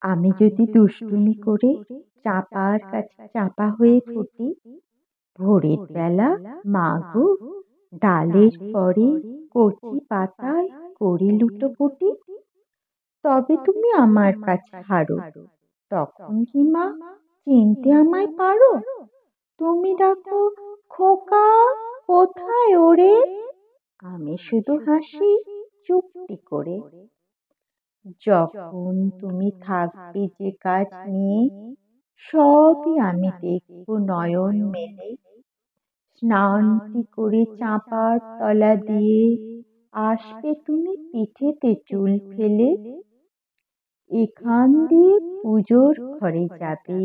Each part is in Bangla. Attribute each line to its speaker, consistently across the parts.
Speaker 1: আমি যদি দুষ্টুমি করে চাপার কাছে চাপা হয়ে ফুটি, ভোরের বেলা মা গো ডালের পরে কচি পাতায় করি লুটোপুটি, তবে তুমি আমার কাছে হারো। তখন কি মা চিনতে আমায় পারো? তুমি ডাকো খোকা, কোথায় ওরে? আমি শুধু হাসি চুপটি করে। যখন তুমি থাকবে যে কাজ নিয়ে, সবই আমি দেখবো নয়ন মেলে। স্নানটি করে চাঁপার তলা দিয়ে আসবে তুমি পিঠেতে চুল ফেলে। এখান দিয়ে পুজোর ঘরে যাবে,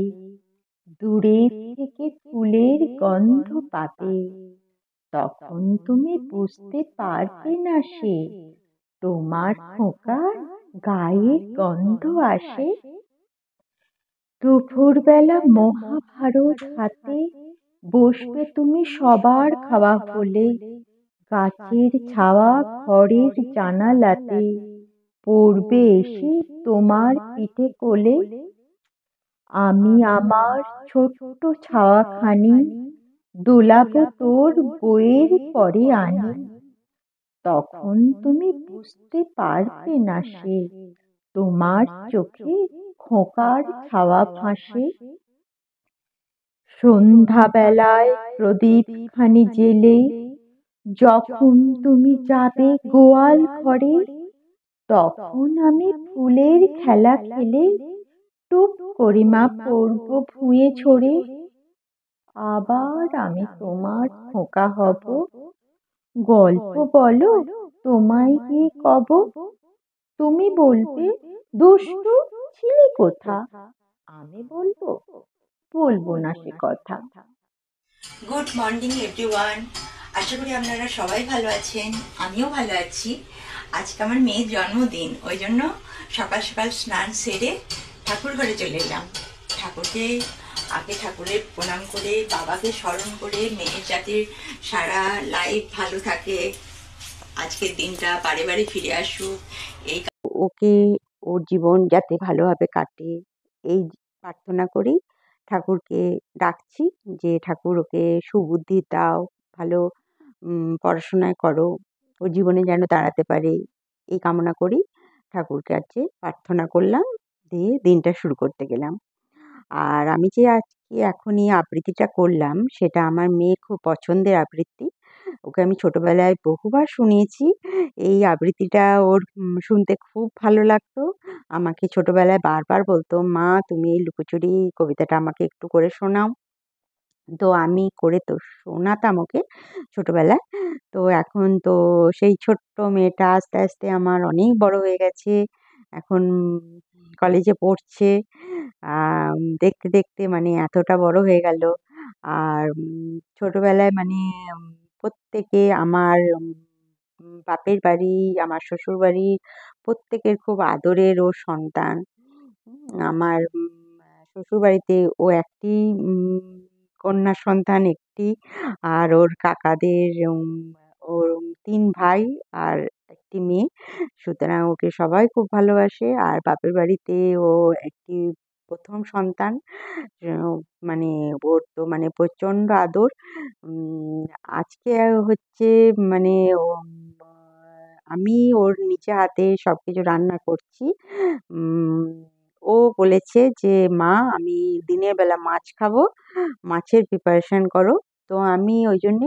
Speaker 1: দূরের থেকে ফুলের গন্ধ পাবে। তখন তুমি বুঝতে পারবে না সে তোমার খোকার গায়ের গন্ধ আসে। দুপুরবেলা মহাভারত হাতে বসবে তুমি সবার খাওয়া ফলে। গাছের ছাওয়া ঘরের জানালাতে পড়বে এসে তোমার পিঠে কোলে। আমি আমার ছোট্ট ছাওয়াখানি দোলাবো তোর বইয়ের পরে আনি। তখন তুমি বুঝতে পারবে না সে তোমার চোখে খোকার ছাওয়া ভাসে। সন্ধ্যাবেলায় প্রদীপ খানি জেলে যখন তুমি যাবে গোয়াল ঘরে, তখন আমি ফুলের খেলা খেলে টুপ করে মা পড়বো ভুঁয়ে ঝরে। আবার আমি তোমার খোকা হব, গল্প বলো তোমায় গিয়ে কব। তুমি বলবে দুষ্টু ছিলি কোথা, আমি বলবো বলবো না সে কথা।
Speaker 2: Good morning everyone. আশা করি আপনারা সবাই ভালো আছেন, আমিও ভালো আছি। আজকে আমার মেয়ের জন্মদিন, ওই জন্য সকাল সকাল স্নান সেরে ঠাকুর ঘরে চলে এলাম। ঠাকুরকে আগে ঠাকুরের প্রণাম করে, বাবাকে স্মরণ করে, মেয়ের যাতে সারা লাইফ ভালো থাকে, আজকের দিনটা বারে বারে ফিরে আসুক, এই
Speaker 3: ওকে ওর জীবন যাতে ভালোভাবে কাটে এই প্রার্থনা করেই ঠাকুরকে ডাকছি যে ঠাকুর ওকে সুবুদ্ধি দাও, ভালো পড়াশোনায় করো, ওর জীবনে যেন দাঁড়াতে পারে এই কামনা করেই ঠাকুরকে আজকে প্রার্থনা করলাম, দিয়ে দিনটা শুরু করতে গেলাম। আর আমি যে আজকে এখন এই আবৃত্তিটা করলাম সেটা আমার মেয়ে খুব পছন্দের আবৃত্তি। ওকে আমি ছোটবেলায় বহুবার শুনিয়েছি। এই আবৃত্তিটা ওর শুনতে খুব ভালো লাগতো। আমাকে ছোটবেলায় বারবার বলতো, মা তুমি এই লুকোচুরি কবিতাটা আমাকে একটু করে শোনাও। তো আমি করে তো শোনাতাম ওকে ছোটবেলায়। তো এখন তো সেই ছোট্ট মেয়েটা আস্তে আস্তে আমার অনেক বড় হয়ে গেছে, এখন কলেজে পড়ছে। দেখতে দেখতে মানে এতটা বড় হয়ে গেল। আর ছোটবেলায় মানে প্রত্যেকে আমার বাপের বাড়ি, আমার শ্বশুর বাড়ি, প্রত্যেকের খুব আদরের ও সন্তান। আমার শ্বশুর বাড়িতে ও একটি কন্যা সন্তান একটি, আর ওর কাকাদের ওর ৩ ভাই আর একটি মেয়ে। সুতরাং ওকে সবাই খুব ভালোবাসে। আর বাপের বাড়িতে ও একটি ১ম সন্তান। মানে ওর তো মানে প্রচণ্ড আদর। আজকে হচ্ছে মানে ও আমি ওর নিজে হাতে সবকিছু রান্না করছি। ও বলেছে যে, "মা আমি দিনের বেলা মাছ খাবো, মাছের প্রিপারেশন করো।" তো আমি ওই জন্যে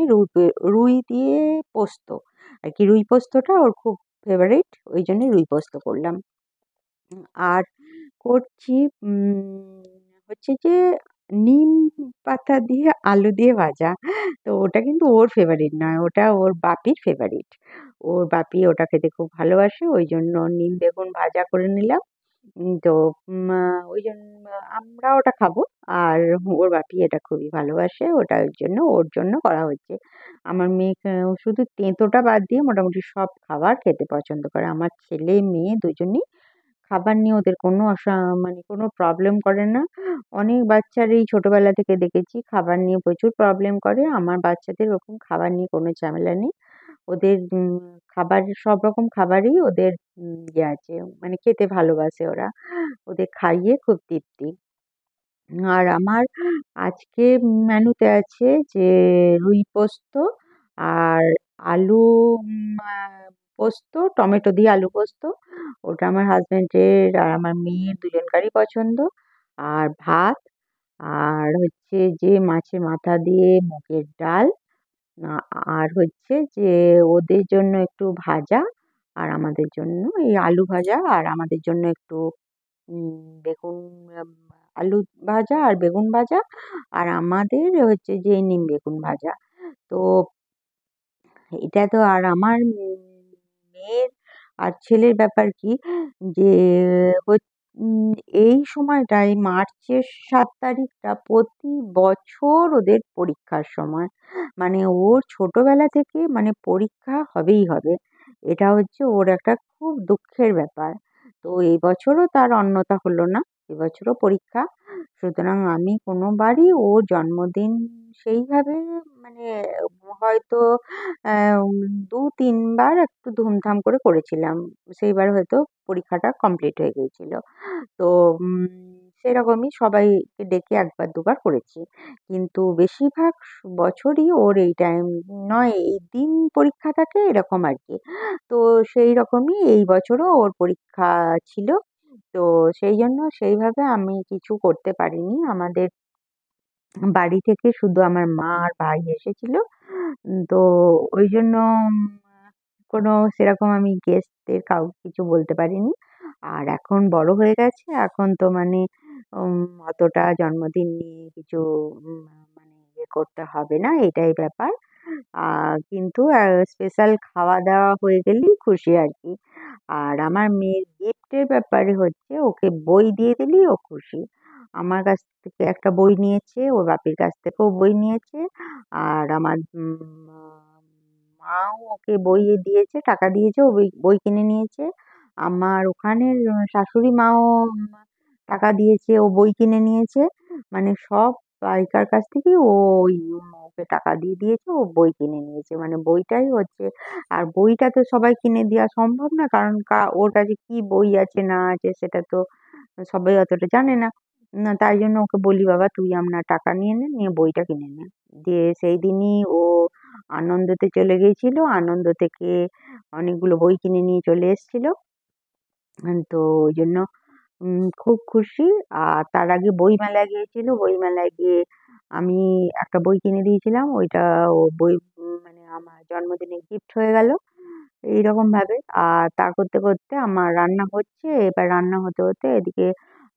Speaker 3: রুই দিয়ে পোস্ত আর কি, রুই পোস্তটা ওর খুব ফেভারিট, ওই জন্যে রুই পোস্ত করলাম। আর করছি হচ্ছে যে নিম পাতা দিয়ে আলু দিয়ে ভাজা। তো ওটা কিন্তু ওর ফেভারিট নয়, ওটা ওর বাপির ফেভারিট। ওর বাপি ওটা খেতে খুব ভালোবাসে, ওই জন্য নিম বেগুন ভাজা করে নিলাম। তো ওই জন্য আমরা ওটা খাবো। আর ওর বাপি এটা খুবই ভালোবাসে, ওটা ওই জন্য ওর জন্য করা হচ্ছে। আমার মেয়ে শুধু তেঁতোটা বাদ দিয়ে মোটামুটি সব খাবার খেতে পছন্দ করে। আমার ছেলে মেয়ে দুজনেই খাবার নিয়ে ওদের কোনো মানে কোনো প্রবলেম করে না। অনেক বাচ্চারই ছোটবেলা থেকে দেখেছি খাবার নিয়ে প্রচুর প্রবলেম করে। আমার বাচ্চাদের ওরকম খাবার নিয়ে কোনো ঝামেলা নেই। ওদের খাবার সব রকম খাবারই ওদের ইয়ে আছে, মানে খেতে ভালোবাসে ওরা। ওদের খাইয়ে খুব তৃপ্তি। আর আমার আজকে মেনুতে আছে যে রুই পোস্ত আর আলু পোস্ত, টমেটো দিয়ে আলু পোস্ত। ওটা আমার হাজবেন্ডের আর আমার মেয়ের দুজনকারই পছন্দ। আর ভাত, আর হচ্ছে যে মাছের মাথা দিয়ে মুগের ডাল, আ আর হচ্ছে যে ওদের জন্য একটু ভাজা, আর আমাদের জন্য এই আলু ভাজা, আর আমাদের জন্য একটু বেগুন, আম আলু ভাজা আর বেগুন ভাজা, আর আমাদের হচ্ছে যে নিম বেগুন ভাজা। তো এটা তো, আর আমার মেয়ের আর ছেলের ব্যাপার কি, যে হচ উম এই সময়টায় মার্চের ৭ তারিখটা প্রতি বছর ওদের পরীক্ষার সময়। মানে ওর ছোটবেলা থেকে মানে পরীক্ষা হবেই হবে। এটা হচ্ছে ওর একটা খুব দুঃখের ব্যাপার। তো এবছরও তার অন্যথা হলো না। এবছরও পরীক্ষা। সুতরাং আমি কোনোবারই ওর জন্মদিন সেইভাবে, মানে হয়তো অ্যা ২-৩ বার একটু ধুমধাম করে করেছিলাম। সেইবার হয়তো পরীক্ষাটা কমপ্লিট হয়ে গিয়েছিল। তো সেরকমই সবাইকে ডেকে ১ বার ২ বার করেছি। কিন্তু বেশিরভাগ বছরই ওর এই টাইম নয়, এই দিন পরীক্ষা থাকে এরকম আরকি। তো সেইরকমই এই বছরও ওর পরীক্ষা ছিল। তো সেইজন্য সেইভাবে আমি কিছু করতে পারিনি। আমাদের বাড়ি থেকে শুধু আমার মা আর ভাই এসেছিল। তো ওইজন্য কোনো সেরকম আমি গেস্টদের কাউকে কিছু বলতে পারিনি। আর এখন বড় হয়ে গেছে। এখন তো মানে উম অতটা জন্মদিন নিয়ে কিছু উম মানে ইয়ে করতে হবে না, এটাই ব্যাপার। আ কিন্তু স্পেশাল খাওয়া-দাওয়া হয়ে গেলেই খুশি আরকি। আর আমার মেয়ের গিফটের ব্যাপারে হচ্ছে ওকে বই দিয়ে দিলেই ও খুশি। আমার কাছ থেকে একটা বই নিয়েছে, ওর বাপির কাছ থেকেও বই নিয়েছে। আর আমার মাও ওকে বই দিয়েছে, টাকা দিয়েছে, ও বই বই কিনে নিয়েছে। আমার ওখানের শাশুড়ি মাও টাকা দিয়েছে, ও বই কিনে নিয়েছে। মানে সব সবাইকার কাছ থেকেই ও ওই ওকে টাকা দিয়ে দিয়েছে, ও বই কিনে নিয়েছে। মানে বইটাই হচ্ছে, আর বইটা তো সবাই কিনে দেওয়া সম্ভব না। কারণ ওর কাছে কি বই আছে না আছে সেটা তো সবাই অতটা জানে না। তাই জন্য ওকে বলি, "বাবা তুই আপনার টাকা নিয়ে নে, নিয়ে বইটা কিনে নে।" দিয়ে সেইদিনই ও আনন্দতে চলে গিয়েছিল। আনন্দ থেকে অনেকগুলো বই কিনে নিয়ে চলে এসেছিল। তো ওইজন্য খুব খুশি। আর তার আগে বইমেলায় গিয়েছিল। বইমেলায় গিয়ে আমি একটা বই কিনে দিয়েছিলাম। ওইটা ও বই মানে আমার জন্মদিনে গিফট হয়ে গেল। এইরকমভাবে। আর তা করতে, করতে আমার রান্না হচ্ছে। এবার রান্না হতে, হতে এদিকে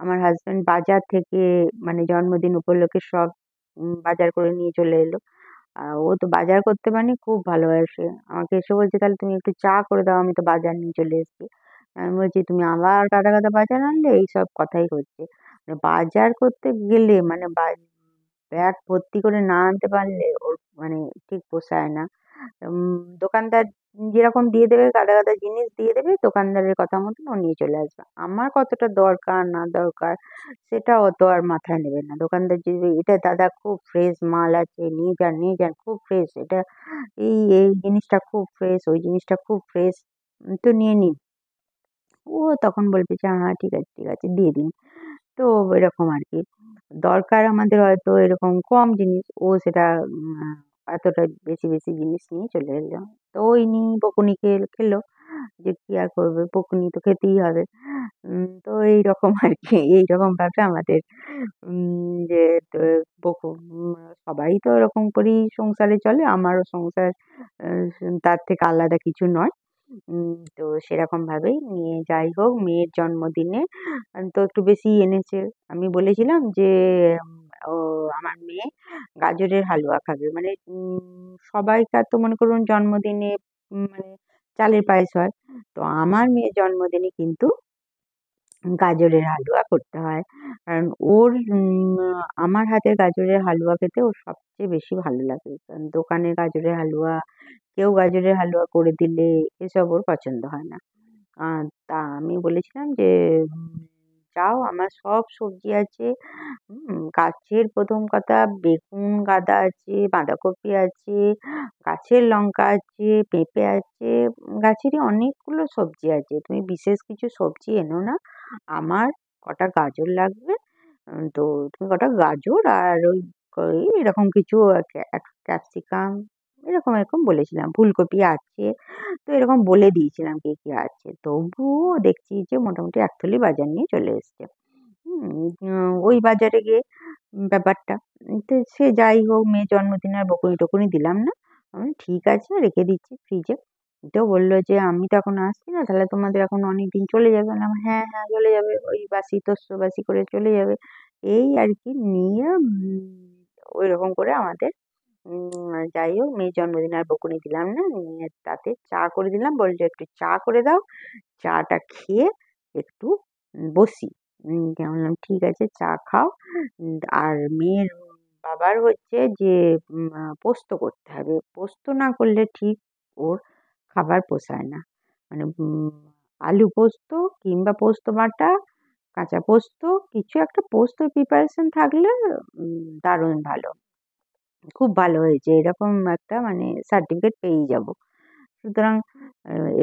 Speaker 3: আমার হাসব্যান্ড বাজার থেকে মানে জন্মদিন উপলক্ষে সব বাজার করে নিয়ে চলে এলো। ও তো বাজার করতে মানে খুব ভালোবাসে। আমাকে এসে বলছে, "তাহলে তুমি একটু চা করে দাও, আমি তো বাজার নিয়ে চলে এসেছি।" আমি বলছি, "তুমি আবার গাদা, গাদা বাজার আনলে?" এইসব কথাই হচ্ছে। মানে বাজার করতে গেলে মানে ব্যাগ ভর্তি করে না আনতে পারলে ওর মানে ঠিক পোষায় না। দোকানদার যেরকম দিয়ে দেবে, গাদা, গাদা জিনিস দিয়ে দেবে, দোকানদারের কথা মতন ও নিয়ে চলে আসবে। আমার কতটা দরকার না দরকার সেটা অত আর মাথায় নেবে না। দোকানদার যদি, "এটা দাদা খুব ফ্রেশ মাল আছে, নিয়ে যান, নিয়ে যান, খুব ফ্রেশ। এটা এই জিনিসটা খুব ফ্রেশ, ওই জিনিসটা খুব ফ্রেশ। তো নিয়ে নিন।" ও তখন বলবে যে, "হ্যাঁ, ঠিক আছে, ঠিক আছে, দিয়ে দিন।" তো এরকম আরকি। দরকার আমাদের হয়তো এরকম কম জিনিস, ও সেটা এতটা বেশি, বেশি জিনিস নিয়ে চলে এলো। তো ওই নিয়েই বকুনি খেলো যে কি আর করবে, বকুনি তো খেতেই হবে। তো এইরকম আরকি। এইরকমভাবে আমাদের যে ত বকু উম সবাই তো ওরকম করেই সংসারে চলে। আমারও সংসার আ তার থেকে আলাদা কিছু নয়। তো সেরকমভাবেই নিয়ে, যাই হোক মেয়ের জন্মদিনে তো একটু বেশিই এনেছে। আমি বলেছিলাম যে উম ও আমার মেয়ে গাজরের হালুয়া খাবে। মানে সবাইকার তো মনে করুন জন্মদিনে মানে চালের পায়েস হয়। তো আমার মেয়ের জন্মদিনে কিন্তু গাজরের হালুয়া করতে হয়। কারণ ওর আমার হাতের গাজরের হালুয়া খেতে ওর সবচেয়ে বেশি ভালো লাগে। কারণ দোকানের গাজরের হালুয়া, কেউ গাজরের হালুয়া করে দিলে এসব ওর পছন্দ হয় না। আ তা আমি বলেছিলাম যে যাও, আমার সব সবজি আছে। গাছের প্রথম কথা বেগুন গাদা আছে, বাঁধাকপি আছে, গাছের লঙ্কা আছে, পেঁপে আছে, গাছেরই অনেকগুলো সবজি আছে। তুমি বিশেষ কিছু সবজি এনো না। আমার কটা গাজর লাগবে। তো তুমি কটা গাজর আর ওই এরকম কিছু ক্যাপসিকাম এরকম এরকম বলেছিলাম। ফুলকপি আছে। তো এরকম বলে দিয়েছিলাম কি কি আছে। তবুও দেখছি যে মোটামুটি এক থলি বাজার নিয়ে চলে এসছে। ওই বাজারে গিয়ে ব্যাপারটা তো সে যাই হোক, মেয়ের জন্মদিনে আর বকুনি টকুনি দিলাম না। আমি ঠিক আছে রেখে দিচ্ছি ফ্রিজে। তো বললো যে আমি তো এখন আসছি না, তাহলে তোমাদের এখন অনেকদিন চলে যাবে। বললাম হ্যাঁ হ্যাঁ চলে যাবে, ওই বাসি তস্য বাসি করে চলে যাবে। এই আর কি নিয়ে ওই রকম করে আমাদের যাই হোক, মেয়ের জন্মদিনে আর বকুনি দিলাম না। নিয়ে তাতে চা করে দিলাম, বললো একটু চা করে দাও। চাটা খেয়ে একটু বসি। বললাম ঠিক আছে চা খাও। আর মেয়ের বাবার হচ্ছে যে পোস্ত করতে হবে। পোস্ত না করলে ঠিক ওর খাবার পোষায় না। মানে আলু পোস্ত কিংবা পোস্ত বাটা, কাঁচা পোস্ত, কিছু একটা পোস্তর প্রিপারেশন থাকলে দারুণ ভালো। খুব ভালো হয়েছে এরকম একটা মানে সার্টিফিকেট পেয়েই যাব। সুতরাং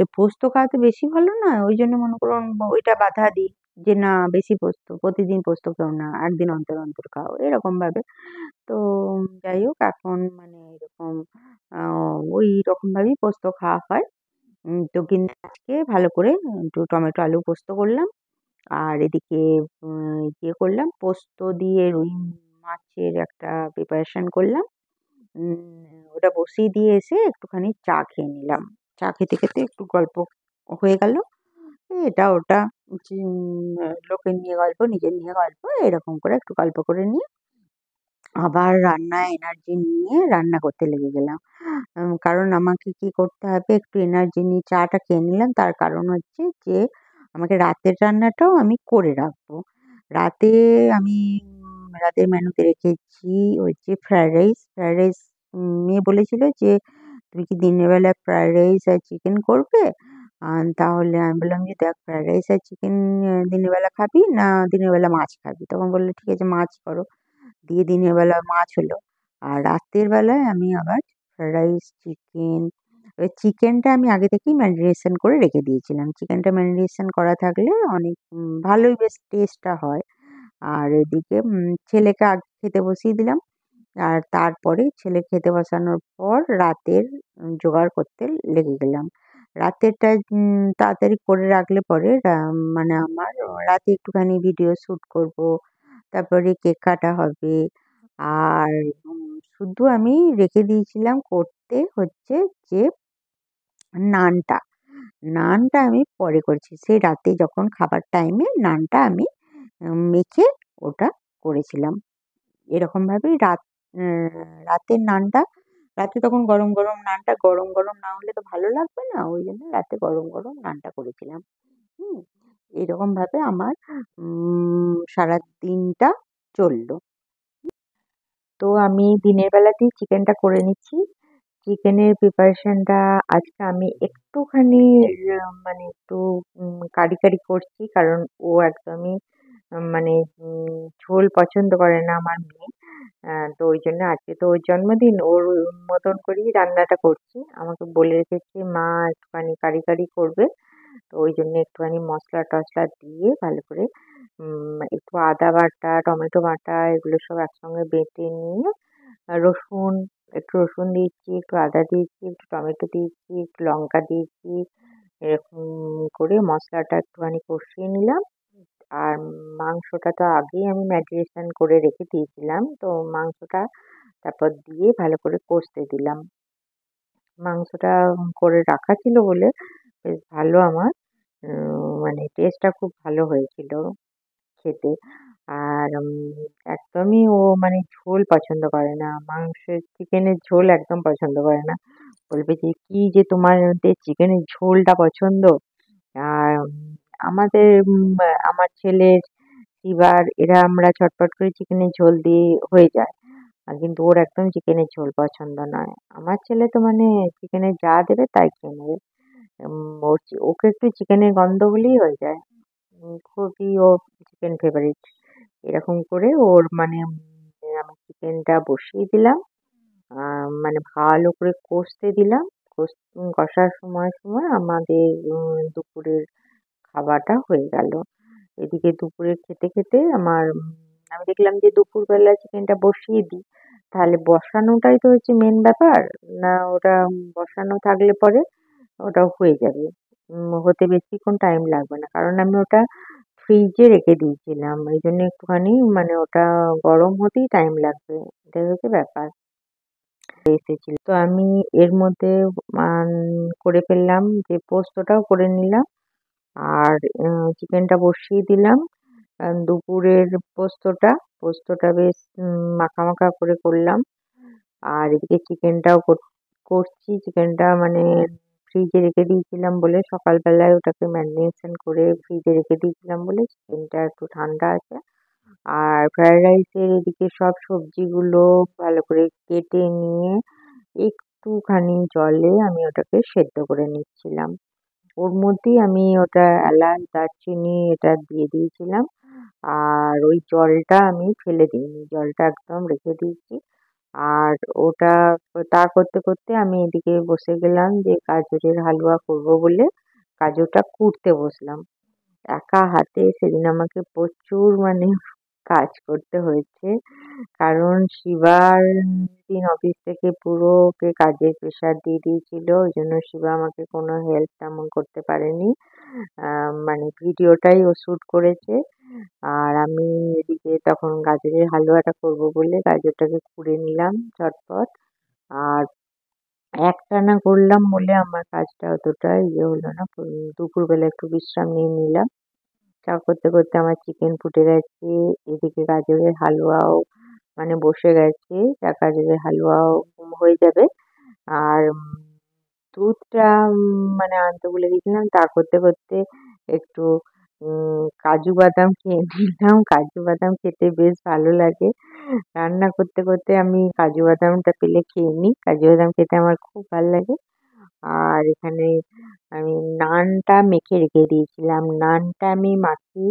Speaker 3: এ পোস্ত খাওয়া তো বেশি ভালো নয়। ওই জন্য মনে করুন ওইটা বাধা দিই যে না বেশি পোস্ত, প্রতিদিন পোস্ত খেও না, একদিন অন্তর অন্তর খাও, এরকম ভাবে। তো যাই হোক এখন মানে এরকম ওই রকম ভাবেই পোস্ত খাওয়া হয়। তো কিন্তু আজকে ভালো করে একটু টমেটো আলু পোস্ত করলাম। আর এদিকে ইয়ে করলাম, পোস্ত দিয়ে রুই মাছের একটা প্রিপারেশন করলাম। ওটা বসিয়ে দিয়ে এসে একটুখানি চা খেয়ে নিলাম। চা খেতে খেতে একটু গল্প হয়ে গেল। এটা ওটা লোকের নিয়ে গল্প, নিজের নিয়ে গল্প, এরকম করে একটু গল্প করে নিয়ে আবার রান্নায় এনার্জি নিয়ে রান্না করতে লেগে গেলাম। কারণ আমাকে কি করতে হবে, একটু এনার্জি নিয়ে চাটা খেয়ে নিলাম। তার কারণ হচ্ছে যে আমাকে রাতের রান্নাটাও আমি করে রাখবো। রাতে আমি রাতের মেনুতে রেখেছি হচ্ছে ফ্রাইড রাইস। ফ্রাইড রাইস মেয়ে বলেছিল যে তুমি কি দিনের বেলা ফ্রাইড রাইস আর চিকেন করবে? তাহলে আমি বললাম যে দেখ ফ্রাইড রাইস আর চিকেন দিনের বেলা খাবি না দিনের বেলা মাছ খাবি? তখন বললো ঠিক আছে মাছ করো। দিয়ে দিনের বেলা মাছ হলো। আর রাতের বেলায় আমি আবার ফ্রাইড রাইস চিকেন, এবার চিকেনটা আমি আগে থেকেই ম্যারিনেশন করে রেখে দিয়েছিলাম। চিকেনটা ম্যারিনেশন করা থাকলে অনেক ভালোই বেশ টেস্টটা হয়। আর এদিকে ছেলেকে আগে খেতে বসিয়ে দিলাম। আর তারপরে ছেলে খেতে বসানোর পর রাতের জোগাড় করতে লেগে গেলাম। রাতেরটা তাড়াতাড়ি করে রাখলে পরে মানে আমার রাতে একটুখানি ভিডিও শ্যুট করব। তারপরে কেক কাটা হবে। আর শুধু আমি রেখে দিয়েছিলাম করতে হচ্ছে যে নানটা। নানটা আমি পরে করেছি। সেই রাতে যখন খাবার টাইমে নানটা আমি মেখে ওটা করেছিলাম। এরকমভাবেই রাতের নানটা রাতে তখন গরম, গরম নানটা গরম, গরম না হলে তো ভালো লাগবে না। ওই জন্য রাতে গরম, গরম নানটা করেছিলাম। হুম? এরকমভাবে আমার সারাদিনটা চলল। তো আমি দিনের বেলাতেই চিকেনটা করে নিচ্ছি। চিকেনের প্রিপারেশনটা আজকে আমি একটুখানি মানে একটু কারি, কারি করছি। কারণ ও একদমই মানে ঝোল পছন্দ করে না আমার মেয়ে। তো ওই জন্য আজকে তো ওর জন্মদিন, ওর মতন করেই রান্নাটা করছি। আমাকে বলে রেখেছে মা একটুখানি কারি, কারি করবে। তো ওই জন্য একটুখানি মশলা টশলা দিয়ে ভালো করে একটু আদা বাটা, টমেটো বাটা এগুলো সব একসঙ্গে বেটে নিয়ে রসুন, একটু রসুন দিয়েছি, একটু আদা দিয়েছি, একটু টমেটো দিয়েছি, একটু লঙ্কা দিয়েছি। এরকম করে মশলাটা একটুখানি কষিয়ে নিলাম। আর মাংসটা তো আগেই আমি ম্যারিনেশন করে রেখে দিয়েছিলাম। তো মাংসটা তারপর দিয়ে ভালো করে কষতে দিলাম। মাংসটা করে রাখা ছিল বলে বেশ ভালো আমার মানে টেস্টটা খুব ভালো হয়েছিল খেতে। আর একদমই ও মানে ঝোল পছন্দ করে না। মাংসের চিকেনের ঝোল একদম পছন্দ করে না। বলবে যে, "কি যে তোমাদের চিকেনের ঝোলটা পছন্দ?" আর আমাদের আমার ছেলের, শিবার এরা আমরা চটপট করে চিকেনের ঝোল দিয়ে হয়ে যায়। আর কিন্তু ওর একদম চিকেনের ঝোল পছন্দ নয়। আমার ছেলে তো মানে চিকেনের যা দেবে তাই খেয়ে নেবে। ওকে একটু চিকেনের গন্ধ হলেই হয়ে যায়। খুবই ও চিকেন ফেভারিট। এরকম করে ওর মানে আমি চিকেনটা বসিয়ে দিলাম। মানে ভালো করে কষতে দিলাম। কষার সময় সময় আমাদের দুপুরের খাওয়াটা হয়ে গেল। এদিকে দুপুরে খেতে খেতে আমি দেখলাম যে দুপুরবেলা চিকেনটা বসিয়ে দিই, তাহলে বসানোটাই তো হচ্ছে মেন ব্যাপার। না ওটা বসানো থাকলে পরে ওটাও হয়ে যাবে। হতে বেশিক্ষণ টাইম লাগবে না। কারণ আমি ওটা ফ্রিজে রেখে দিয়েছিলাম। এইজন্য একটুখানি মানে ওটা গরম হতেই টাইম লাগবে। এটাই হচ্ছে ব্যাপার। এসেছিল। তো আমি এর মধ্যে আন করে ফেললাম যে পোস্তটাও করে নিলাম। আর চিকেনটা বসিয়ে দিলাম। দুপুরের পোস্তটা বেশ মাখা মাখা করে করলাম। আর এদিকে চিকেনটাও করছি। চিকেনটা মানে ফ্রিজে রেখে দিয়েছিলাম বলে সকালবেলায় ওটাকে ম্যারিনেশন করে ফ্রিজে রেখে দিয়েছিলাম বলে চিকেনটা একটু ঠান্ডা আছে। আর ফ্রাইড রাইসের এদিকে সব সবজিগুলো ভালো করে কেটে নিয়ে একটুখানি জলে আমি ওটাকে সেদ্ধ করে নিচ্ছিলাম। ওর মধ্যেই আমি ওটা এলাচ, দারচিনি এটা দিয়ে দিয়েছিলাম। আর ওই জলটা আমি ফেলে দিইনি। জলটা একদম রেখে দিয়েছি। আর ওটা তা করতে করতে আমি এদিকে বসে গেলাম যে গাজরের হালুয়া করব বলে গাজরটা কুটতে বসলাম। একা হাতে সেদিন আমাকে প্রচুর মানে কাজ করতে হয়েছে। কারণ শিবার দিন অফিস থেকে পুরো ওকে কাজের প্রেশার দিয়ে দিয়েছিল। ওইজন্য শিবা আমাকে কোনো হেল্প তেমন করতে পারেনি। মানে ভিডিওটাই ও শ্যুট করেছে। আর আমি এদিকে তখন গাজরের হালুয়াটা করব বলে গাজরটাকে কুড়ে নিলাম ঝটপট। আর একটানা করলাম বলে আমার কাজটা অতটা ইয়ে হলো না। দুপুরবেলা একটু বিশ্রাম নিয়ে নিলাম। চা করতে করতে আমার চিকেন ফুটে গেছে। এদিকে গাজরের হালুয়াও মানে বসে গেছে। গাজরের হালুয়াও হয়ে যাবে। আর দুধটা মানে আনতে ভুলে গেছিলাম। তা করতে করতে একটু কাজু বাদাম খেয়ে নিলাম। কাজু বাদাম খেতে বেশ ভালো লাগে। রান্না করতে করতে আমি কাজু বাদামটা পেলে খেয়ে নিই। কাজু বাদাম খেতে আমার খুব ভাল লাগে। আর এখানে আমি নানটা মেখে রেখে দিয়েছিলাম। নানটা আমি মাখি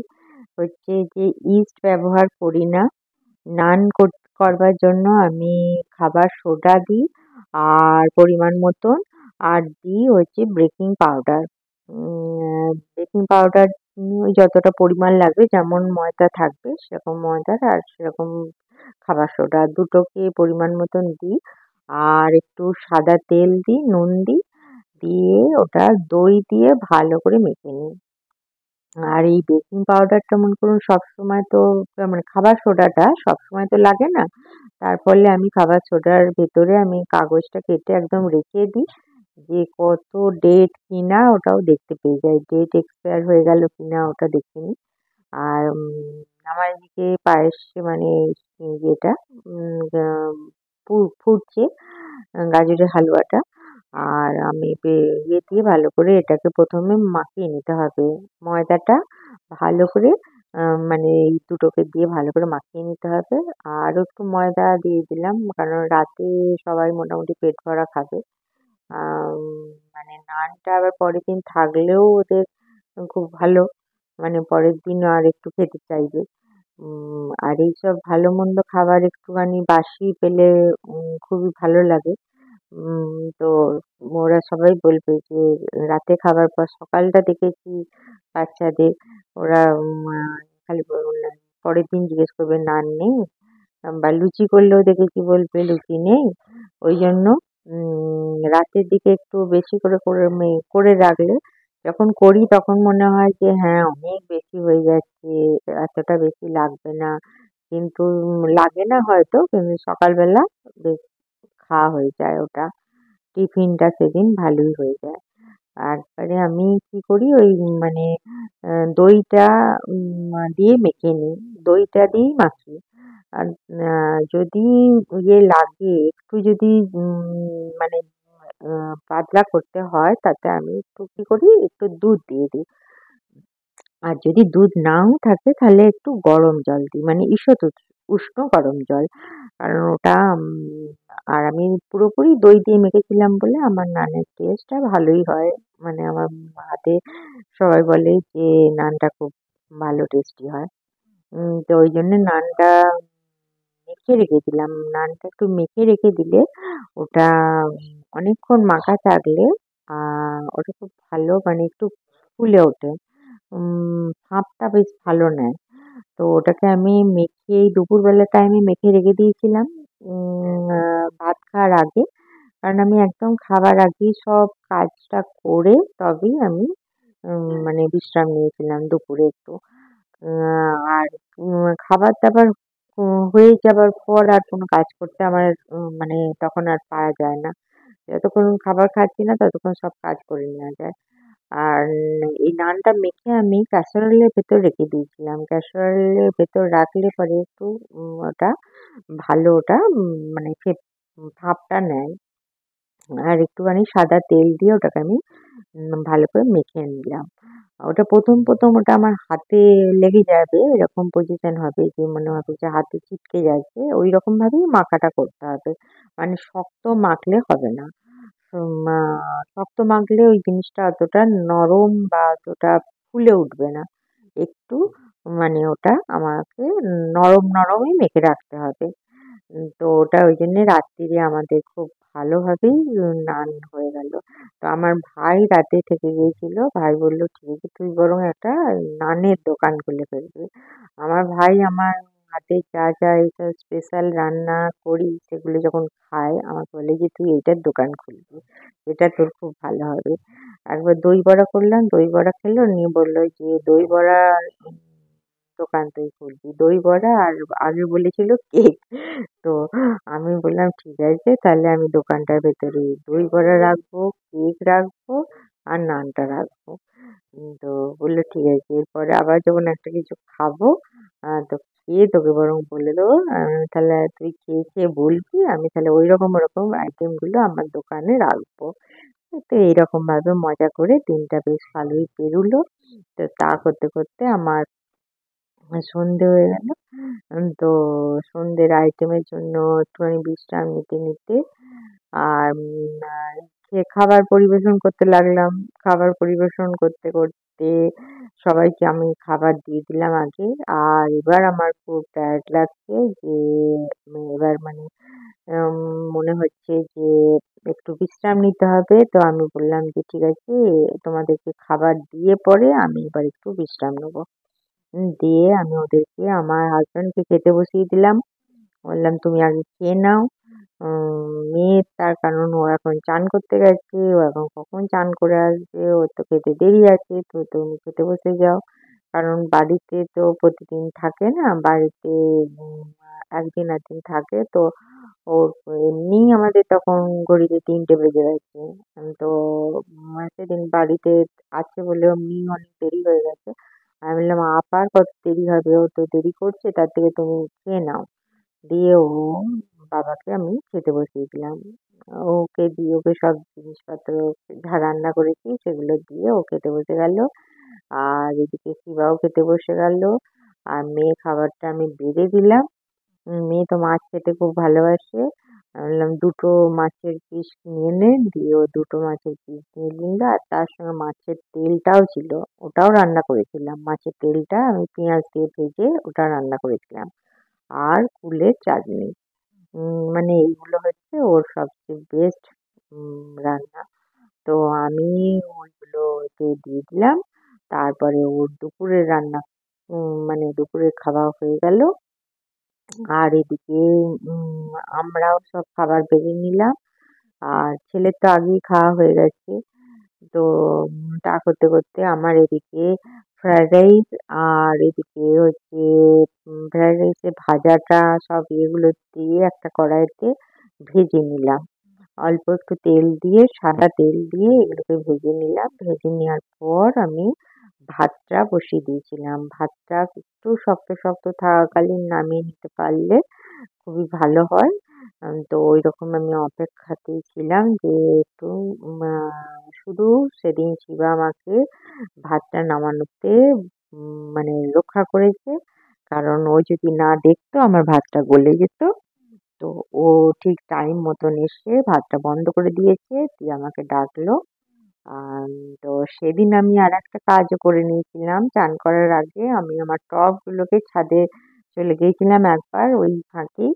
Speaker 3: হচ্ছে যে ইস্ট ব্যবহার করি না। নান করবার জন্য আমি খাবার সোডা দিই আর পরিমাণ মতন। আর দিই হচ্ছে বেকিং পাউডার। বেকিং পাউডার ওই যতটা পরিমাণ লাগবে, যেমন ময়দা থাকবে সেরকম ময়দার আর সেরকম খাবার সোডা দুটোকে পরিমাণ মতন দিই। আর একটু সাদা তেল দিই, নুন দিই। দিয়ে ওটা দই দিয়ে ভালো করে মেখে নিই। আর এই বেকিং পাউডারটা মনে করুন সবসময় তো মানে খাবার সোডাটা সবসময় তো লাগে না। তার ফলে আমি খাবার সোডার ভেতরে আমি কাগজটা কেটে একদম রেখে দিই যে কত ডেট কিনা ওটাও দেখতে পেয়ে যাই। ডেট এক্সপায়ার হয়ে গেল কিনা ওটা দেখে নিই। আর আমার এদিকে পায়েসে মানে ইয়েটা ফুটছে গাজরের হালুয়াটা। আর আমি ইয়ে দিয়ে ভালো করে এটাকে প্রথমে মাখিয়ে নিতে হবে। ময়দাটা ভালো করে মানে এই দুটোকে দিয়ে ভালো করে মাখিয়ে নিতে হবে। আরও একটু ময়দা দিয়ে দিলাম কারণ রাতে সবাই মোটামুটি পেট ভরা খাবে। আম মানে নানটা আবার পরের দিন থাকলেও ওদের খুব ভালো। মানে পরের দিনও আরেকটু খেতে চাইবে। আর এইসব ভালো মন্দ খাবার একটুখানি বাসি পেলে খুবই ভালো লাগে। তো ওরা সবাই বলবে যে রাতে খাবার পর সকালটা দেখেছি বাচ্চাদের ওরা খালি পরের দিন জিজ্ঞেস করবে নান নেই? বা লুচি করলেও দেখেছি বলবে লুচি নেই। ওই জন্য রাতের দিকে একটু বেশি করে করে রাখলে যখন করি তখন মনে হয় যে হ্যাঁ অনেক বেশি হয়ে যাচ্ছে, এতটা বেশি লাগবে না। কিন্তু লাগে না হয়তো, কিন্তু সকালবেলা বেশ খাওয়া হয়ে যায় ওটা। টিফিনটা সেদিন ভালোই হয়ে যায়। তারপরে আমি কি করি ওই মানে দইটা দিয়ে মেখে নিই। দইটা দিয়েই মাখি। আর যদি ইয়ে লাগে একটু যদি মানে পাতলা করতে হয় তাতে আমি একটু কি করি একটু দুধ দিয়ে দিই। আর যদি দুধ নাও থাকে তাহলে একটু গরম জল দিই মানে ঈষৎ উষ্ণ গরম জল। কারণ ওটা আর আমি পুরোপুরি দই দিয়ে মেখেছিলাম বলে আমার নানের টেস্টটা ভালোই হয়। মানে আমার হাতে সবাই বলে যে নানটা খুব ভালো টেস্টি হয়। তো ওই জন্য নানটা মেখে রেখেছিলাম। নানটা একটু মেখে রেখে দিলে ওটা অনেকক্ষণ মাখা থাকলে ওটা খুব ভালো মানে একটু ফুলে ওঠে। ভাপটা বেশ ভালো নেয়। তো ওটাকে আমি মেখে এই দুপুরবেলার টাইমে মেখে রেখে দিয়েছিলাম ভাত খাওয়ার আগে। কারণ আমি একদম খাবার আগেই সব কাজটা করে তবেই আমি মানে বিশ্রাম নিয়েছিলাম দুপুরে একটু। আর খাবার-দাবার হয়ে যাবার পর আর কোনো কাজ করতে আমার মানে তখন আর পারা যায় না। যতক্ষণ খাবার খাচ্ছি না ততক্ষণ সব কাজ করে নেওয়া যায়। আর এই নানটা মেখে আমি ক্যাসারোলের ভেতর রেখে দিয়েছিলাম। ক্যাসারোলের ভেতর রাখলে পরে একটু ওটা ভালো ওটা মানে ভাপটা নেয়। আর একটুখানি সাদা তেল দিয়ে ওটাকে আমি ভালো করে মেখে নিলাম। ওটা ১ম ওটা আমার হাতে লেগে যাবে এরকম পজিশন হবে যে মনে হবে যে হাতে ছিটকে যাচ্ছে ওইরকম ভাবেই মাখাটা করতে হবে। মানে শক্ত মাখলে হবে না। শক্ত মাখলে ওই জিনিসটা অতটা নরম বা অতটা ফুলে উঠবে না। একটু মানে ওটা আমাকে নরমই মেখে রাখতে হবে। তো ওটা ওই জন্যে রাত্তিরে আমাদের খুব ভালোভাবেই নান হয়ে গেল। তো আমার ভাই রাতে থেকে গিয়েছিল। ভাই বলল, "ঠিক আছে তুই বরং একটা নানের দোকান খুলে ফেলবি।" আমার ভাই আমার হাতে যা এইসব স্পেশাল রান্না করি সেগুলো যখন খায় আমাকে বলে যে, "তুই এইটার দোকান খুলবি। এটা তোর খুব ভালো হবে।" একবার দই বড়া করলাম, দই বড়া খেলো নিয়ে বলল যে, "দই বড়া দোকান তুই খুলবি।" দই বড়া আর আগে বলেছিল কেক। তো আমি বললাম, "ঠিক আছে তাহলে আমি দোকানটার ভেতরে দই বড়া রাখবো, কেক রাখবো আর নানটা রাখবো।" তো বলল, "ঠিক আছে। এরপরে আবার যখন একটা কিছু খাবো তো খেয়ে তোকে বরং বলে দেবো। তাহলে তুই খেয়ে বলবি আমি তাহলে ওরকম আইটেমগুলো আমার দোকানে রাখবো।" তো এইরকমভাবে মজা করে দিনটা বেশ ভালোই পেরোলো। তো তা করতে আমার সন্ধে হয়ে গেল। তো সন্ধ্যের আইটেমের জন্য একটুখানি বিশ্রাম নিতে আর খাবার পরিবেশন করতে লাগলাম। খাবার পরিবেশন করতে সবাইকে আমি খাবার দিয়ে দিলাম আগে। আর এবার আমার খুব টায়ার্ড লাগছে যে এবার মানে উম মনে হচ্ছে যে একটু বিশ্রাম নিতে হবে। তো আমি বললাম যে, "ঠিক আছে তোমাদেরকে খাবার দিয়ে পরে আমি এবার একটু বিশ্রাম নেবো।" দিয়ে আমি ওদেরকে আমার হাসব্যান্ডকে খেতে বসিয়ে দিলাম। বললাম, "তুমি আগে খেয়ে নাও।" মেয়ে তার কারণ ও এখন চান করতে গেছে। ও এখন কখন চান করে আসবে? ওর তো খেতে দেরি আছে। তো তুমি খেতে বসে যাও। কারণ বাড়িতে তো প্রতিদিন থাকে না। বাড়িতে ১ দিন ১ দিন থাকে। তো ওর এমনিই আমাদের তখন ঘড়িতে ৩টে বেজে গেছে। তো সেদিন বাড়িতে আছে বলে এমনিই অনেক দেরি হয়ে গেছে। আমি বললাম, "আপার কত দেরি হবে? ও তো দেরি করছে তার থেকে তুমি খেয়ে নাও।" দিয়ে বাবাকে আমি খেতে বসিয়ে দিলাম। ওকে দিয়ে ওকে সব জিনিসপত্র যা রান্না করেছি সেগুলো দিয়ে ও খেতে বসে গেল। আর এদিকে শিবাও খেতে বসে গেল। আর মেয়ে খাবারটা আমি বেড়ে দিলাম। মেয়ে তো মাছ খেতে খুব ভালোবাসে। আমি বললাম, "দুটো মাছের পিস নিয়ে নে।" দিয়ে ও দুটো মাছের পিস নিয়ে নিল। আর তার সঙ্গে মাছের তেলটাও ছিল। ওটাও রান্না করেছিলাম। মাছের তেলটা আমি পেঁয়াজ দিয়ে ভেজে ওটা রান্না করেছিলাম। আর কুলের চাটনি। মানে এইগুলো হচ্ছে ওর সবচেয়ে বেস্ট রান্না। তো আমি ওইগুলো ওকে দিয়ে দিলাম। তারপরে ওর দুপুরের রান্না মানে দুপুরের খাওয়া হয়ে গেল। আর এদিকে আমরাও সব খাবার বেড়ে নিলাম। আর ছেলের তো আগেই খাওয়া হয়ে গেছে। তো তা করতে আমার এদিকে ফ্রাইড রাইস আর এদিকে হচ্ছে ফ্রাইড রাইসের ভাজাটা সব ইয়েগুলো দিয়ে একটা কড়াইতে ভেজে নিলাম। অল্প একটু তেল দিয়ে সাদা তেল দিয়ে এগুলোকে ভেজে নিলাম। ভেজে নেওয়ার পর আমি ভাতটা বসিয়ে দিয়েছিলাম। ভাতটা একটু শক্ত থাকাকালীন নামিয়ে নিতে পারলে খুবই ভালো হয়। তো ঐরকম আমি অপেক্ষাতেই ছিলাম যে একটু শুধু সেদিন শিবা আমাকে ভাতটা নামানোতে মানে রক্ষা করেছে। কারণ ও যদি না দেখতো আমার ভাতটা গলে যেত। তো ও ঠিক টাইম মতন এসে ভাতটা বন্ধ করে দিয়েছে। দিয়ে আমাকে ডাকলো। আর তো সেদিন আমি আর একটা কাজও করে নিয়েছিলাম। চান করার আগে আমি আমার টবগুলোকে ছাদে চলে গিয়েছিলাম একবার ওই ফাঁকেই।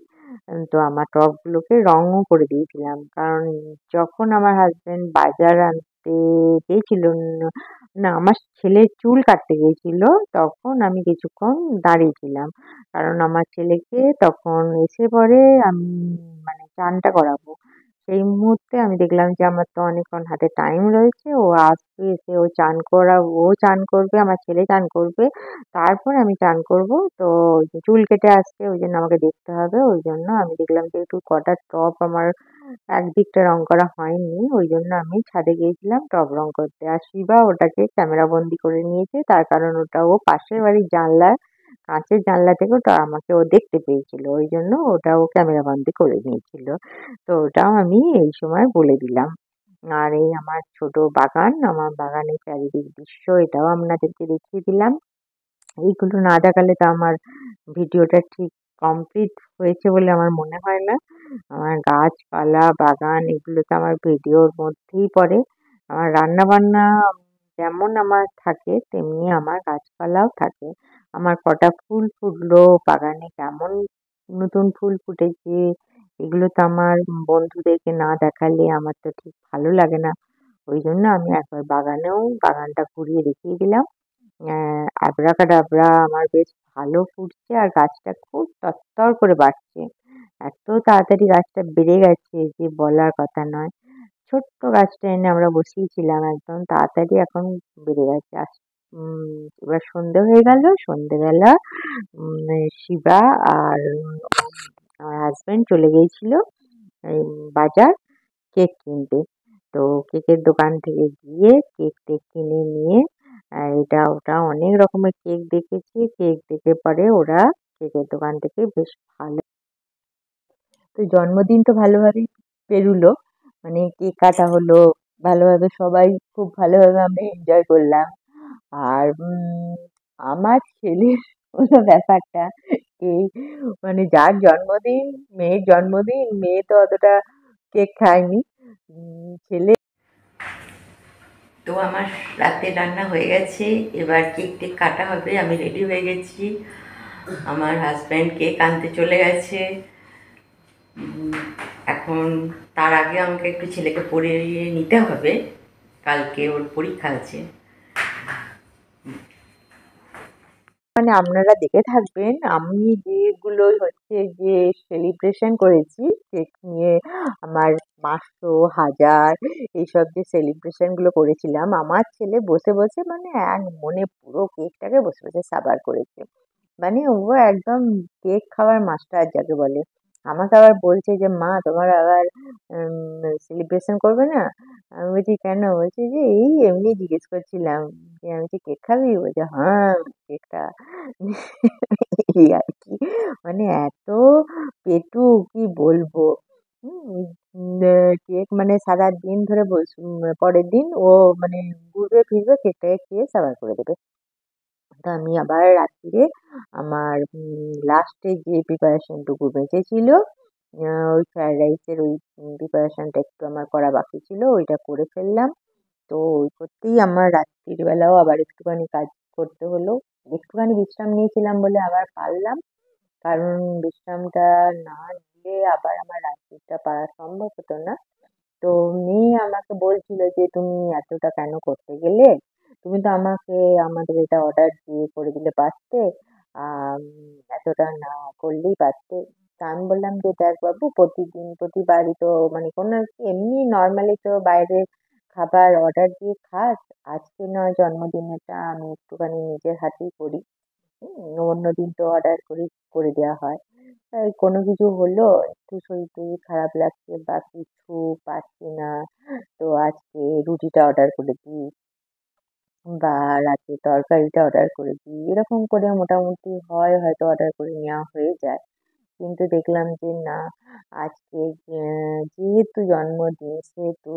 Speaker 3: তো আমার টবগুলোকে রঙও করে দিয়েছিলাম। কারণ যখন আমার হাসব্যান্ড বাজার আনতে গিয়েছিল না আমার ছেলের চুল কাটতে গিয়েছিল, তখন আমি কিছুক্ষণ দাঁড়িয়েছিলাম। কারণ আমার ছেলেকে তখন এসে পরে আমি মানে চানটা করাবো। সেই মুহূর্তে আমি দেখলাম যে আমার তো অনেকক্ষণ হাতে টাইম রয়েছে। ও আসবে, এসে ও চান করবে, আমার ছেলে চান করবে। তারপর আমি চান করব। তো ওই যে চুল কেটে আসছে ওইজন্য আমাকে দেখতে হবে। ওইজন্য আমি দেখলাম যে একটু কটা টব আমার একদিকটা রং করা হয়নি। ওইজন্য আমি ছাদে গিয়েছিলাম টব রং করতে। আর শিবা ওটাকে ক্যামেরাবন্দি করে নিয়েছে। তার কারণ ওটা ও পাশের বাড়ির কাঁচের জানলা থেকে ওটা আমাকে ও দেখতে পেয়েছিল। ওইজন্য ওটা ও ক্যামেরাবন্দি করে নিয়েছিল। তো ওটাও আমি এই সময় বলে দিলাম। আর এই আমার ছোট বাগান, আমার বাগানের চারিদিক দৃশ্য এটাও আপনাদেরকে দেখিয়ে দিলাম। এইগুলো না দেখালে তো আমার ভিডিওটা ঠিক কমপ্লিট হয়েছে বলে আমার মনে হয় না। আমার গাছপালা, বাগান এগুলো তো আমার ভিডিওর মধ্যেই পড়ে। আমার রান্নাবান্না যেমন আমার থাকে তেমনি আমার গাছপালাও থাকে। আমার কটা ফুল ফুটলো, বাগানে কেমন নতুন ফুল ফুটেছে, এগুলো তো আমার বন্ধুদেরকে না দেখালে আমার তো ঠিক ভালো লাগে না। ওইজন্য আমি একবার বাগানটা ঘুরিয়ে দেখিয়ে দিলাম। আবরাকাডাবরা আমার বেশ ভালো ফুটছে আর গাছটা খুব তরতর করে বাড়ছে। এত তাড়াতাড়ি গাছটা বেড়ে গেছে যে বলার কথা নয়। ছোট্ট গাছটা এনে আমরা বসিয়েছিলাম একদম তাড়াতাড়ি এখন বেড়ে গেছে। এবার সন্ধে হয়ে গেল। সন্ধেবেলা শিবা আর আমার হাসব্যান্ড চলে গিয়েছিল এই বাজার কেক কিনতে। তো কেকের দোকান থেকে গিয়ে কেক কিনে নিয়ে এটা ওটা অনেক রকমের কেক দেখেছি। কেক দেখে পরে ওরা কেকের দোকান থেকে বেশ ভালো। তো জন্মদিন তো ভালোভাবেই পেরুলো। মানে কেক কাটা হলো ভালোভাবে, সবাই খুব ভালোভাবে আমরা এনজয় করলাম। আর আমার ছেলের হলো ব্যাপারটা এই মানে যার জন্মদিন, মেয়ের জন্মদিন, মেয়ে তো অতটা কেক খায়নি। ছেলে
Speaker 2: তো আমার রাতের রান্না হয়ে গেছে, এবার কেক টেক কাটা হবে। আমি রেডি হয়ে গেছি, আমার হাজব্যান্ড কেক আনতে চলে গেছে। এখন তার আগে আমাকে একটু ছেলেকে পড়িয়ে নিতে হবে, কালকে ওর পরীক্ষা আছে।
Speaker 3: মানে আপনারা দেখে থাকবেন আমি যেগুলো হচ্ছে যে সেলিব্রেশন করেছি কেক নিয়ে, আমার 500, 1000 এইসব যে সেলিব্রেশন গুলো করেছিলাম, আমার ছেলে বসে বসে মানে এক মনে পুরো কেকটাকে বসে বসে সাবার করেছে। মানে ও একদম কেক খাওয়ার মাস্টার যাকে বলে। আমাকে আবার বলছে যে মা তোমার আবার সেলিব্রেশন করবে না? আমি বলছি কেন? বলছে যে এই এমনি জিজ্ঞেস করছিলাম। আমি বলছি কেক খাবি? বলছে হ্যাঁ কেকটা। এই আর কি। মানে এত পেটু কি বলবো। কেক মানে সারাদিন ধরে পরের দিন ও মানে ঘুরবে ফিরবে কেকটাকে খেয়ে সাবার করে দেবে। তো আমি আবার রাত্তিরে আমার লাস্টে যে প্রিপারেশনটুকু বেঁচেছিল ওই ফ্রাইড রাইসের ওই প্রিপারেশনটা একটু আমার করা বাকি ছিল, ওইটা করে ফেললাম। তো ওই করতেই আমার রাত্রির বেলাও আবার একটুখানি কাজ করতে হলো। একটুখানি বিশ্রাম নিয়েছিলাম বলে আবার পারলাম। কারণ বিশ্রামটা না নিলে আবার আমার রাত্রিটা পারা সম্ভব হতো না। তো মেয়ে আমাকে বলছিল যে তুমি এতটা কেন করতে গেলে? তুমি তো আমাদের এটা অর্ডার দিয়ে করে দিলে পারতে। এতটা না করলেই পারতে। তা আমি বললাম যে দেখ বাবু প্রতিদিন প্রতিবারই তো মানে কোনো এমনি নর্মালি তো বাইরে খাবার অর্ডার দিয়ে খাস। আজকে নয় জন্মদিনেটা আমি একটুখানি নিজের হাতেই করি। অন্যদিন তো অর্ডার করি করে দেওয়া হয়। তাই কোনো কিছু হলো একটু শরীর টরীর খারাপ লাগছে বা কিছু পারছি না, তো আজকে রুটিটা অর্ডার করে দিই বা রাতে তরকারিটা অর্ডার করে দিই। এরকম করে মোটামুটি হয় হয়তো অর্ডার করে নেওয়া হয়ে যায়। কিন্তু দেখলাম যে না আজকে যেহেতু জন্মদিন সেহেতু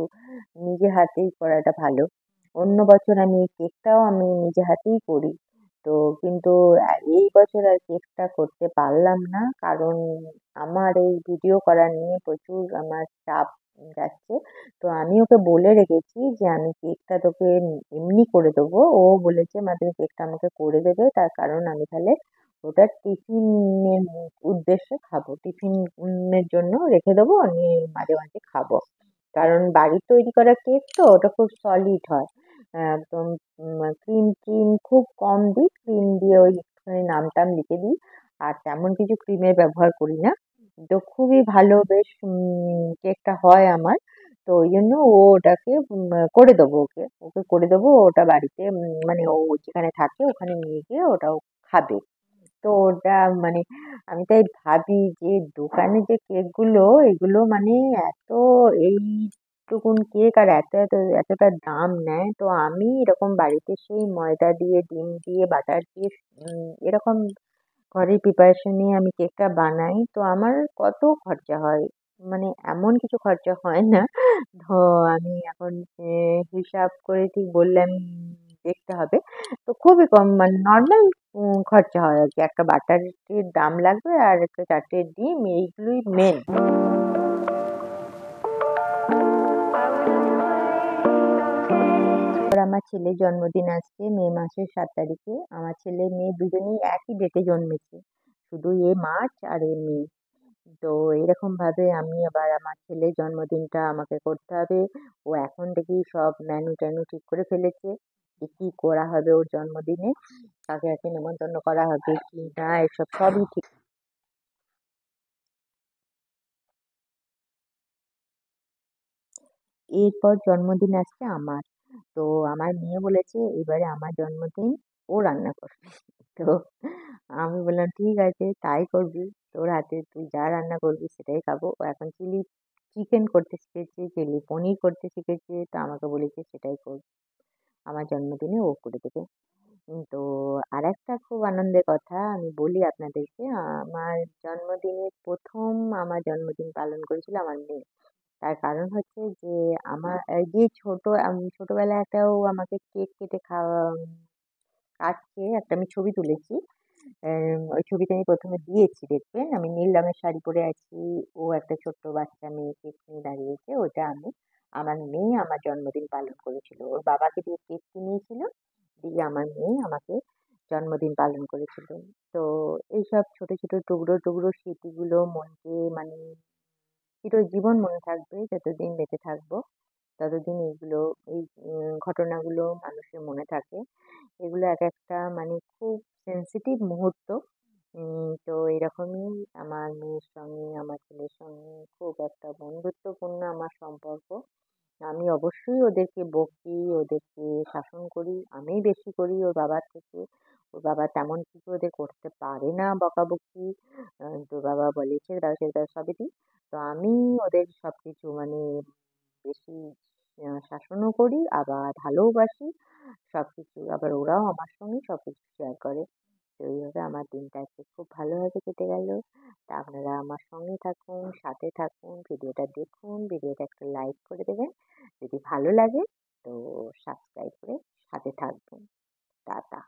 Speaker 3: নিজে হাতেই করাটা ভালো। অন্য বছর আমি এই কেকটাও আমি নিজে হাতেই করি। তো কিন্তু এই বছর আর কেকটা করতে পারলাম না। কারণ আমার এই ভিডিও করা নিয়ে প্রচুর আমার চাপ যাচ্ছে। তো আমি ওকে বলে রেখেছি যে আমি কেকটা তোকে এমনি করে দেবো। ও বলেছে মা তুমি কেকটা আমাকে করে দেবে, তার কারণ আমি তাহলে ওটা টিফিনের উদ্দেশ্যে খাবো, টিফিনের জন্য রেখে দেবো, আমি মাঝে মাঝে খাবো। কারণ বাড়ির তৈরি করা কেক তো ওটা খুব সলিড হয়, একদম ক্রিম ট্রিম খুব কম দিই, ক্রিম দিয়ে ওই একটুখানি নাম টাম লিখে দিই, আর তেমন কিছু ক্রিমের ব্যবহার করি না। তো খুবই ভালো বেশ কেকটা হয় আমার। তো ওই জন্য ও ওটাকে করে দেবো, ওকে ওকে করে দেবো, ওটা বাড়িতে মানে ও যেখানে থাকে ওখানে নিয়ে গিয়ে ওটাও খাবে। তো ওটা মানে আমি তাই ভাবি যে দোকানে যে কেকগুলো এগুলো মানে এত এইটুকুন কেক আর এত এত এতটা দাম নেয়, তো আমি এরকম বাড়িতে সেই ময়দা দিয়ে ডিম দিয়ে বাটার দিয়ে এরকম ঘরের প্রিপারেশন নিয়ে আমি কেকটা বানাই, তো আমার কত খরচা হয়, মানে এমন কিছু খরচা হয় না। তো আমি এখন হিসাব করে ঠিক বললে আমি দেখতে হবে। তো খুবই কম মানে নর্মাল খরচা হয় আর কি, একটা বাটারের দাম লাগবে আর একটা 4টে ডিম, এইগুলোই মেন। এবার আমার ছেলের জন্মদিন আসছে মে মাসের 7 তারিখে। আমার ছেলে মেয়ে দুজনেই একই ডেটে জন্মেছে, শুধু এ মার্চ আর এ মে। তো এরকম ভাবে আমি আবার আমার ছেলের জন্মদিনটা আমাকে করতে হবে। ও এখন থেকেই সব মেনু টেনু ঠিক করে ফেলেছে যে কি করা হবে ওর জন্মদিনে, কাকে কাকে নেমন্তন্ন করা হবে কি না, এসব সবই ঠিক। এরপর জন্মদিন আসছে আমার। তো আমার মেয়ে বলেছে এবারে আমার জন্মদিন ও রান্না করবে। তো আমি বললাম ঠিক আছে তাই করবি, তোর হাতে তুই যা রান্না করবি সেটাই খাবো। ও এখন চিলি চিকেন করতে শিখেছে, চিলি পনির করতে শিখেছে, তো আমাকে বলেছে সেটাই করবে, আমার জন্মদিনে ও করে দেবে। তো আরেকটা খুব আনন্দের কথা আমি বলি আপনাদেরকে, আমার জন্মদিনে প্রথম আমার জন্মদিন পালন করেছিল আমার মেয়ে। তার কারণ হচ্ছে যে আমার এই যে ছোটবেলায় একটা ও আমাকে কেক কেটে কাটছে একটা আমি ছবি তুলেছি। ওই ছবিটা আমি প্রথমে দিয়েছি দেখবেন। আমি নীল রঙের শাড়ি পরে আছি। ও একটা ছোট্ট বাচ্চা মেয়ে কেক নিয়ে দাঁড়িয়েছে। ওটা আমি। আমার মেয়ে আমার জন্মদিন পালন করেছিল। ওর বাবাকে দিয়ে কেক কিনিয়েছিল। দিয়ে আমার মেয়ে আমাকে জন্মদিন পালন করেছিল। তো এইসব ছোট, ছোট টুকরো, টুকরো স্মৃতিগুলো মনকে মানে চিরজীবন মনে থাকবে যতদিন বেঁচে থাকবো। ততদিন এইগুলো এই ঘটনাগুলো মানুষের মনে থাকে। এগুলো একেকটা মানে খুব সেনসিটিভ মুহূর্ত। তো এরকমই আমার মেয়ের সঙ্গে আমার ছেলের সঙ্গে খুব একটা বন্ধুত্বপূর্ণ আমার সম্পর্ক। আমি অবশ্যই ওদেরকে বকি, ওদেরকে শাসন করি। আমিই বেশি করি ওর বাবার থেকে। ওর বাবা তেমন কিছু ওদের করতে পারে না বকাবকি। তো বাবা বলে ছেড়ে দাও, ছেড়ে দাও সবই দিই। তো আমি ওদের সবকিছু মানে বেশি শাসনও করি আবার ভালোওবাসি। সবকিছু আবার ওরাও আমার সঙ্গে সবকিছু শেয়ার করে। তো এইভাবে আমার দিনটা আজকে খুব ভালোভাবে কেটে গেল। তা আপনারা আমার সঙ্গে থাকুন, সাথে থাকুন, ভিডিওটা দেখুন, ভিডিওটা একটা লাইক করে দেবেন। যদি ভালো লাগে তো সাবস্ক্রাইব করে সাথে থাকবেন। টাটা।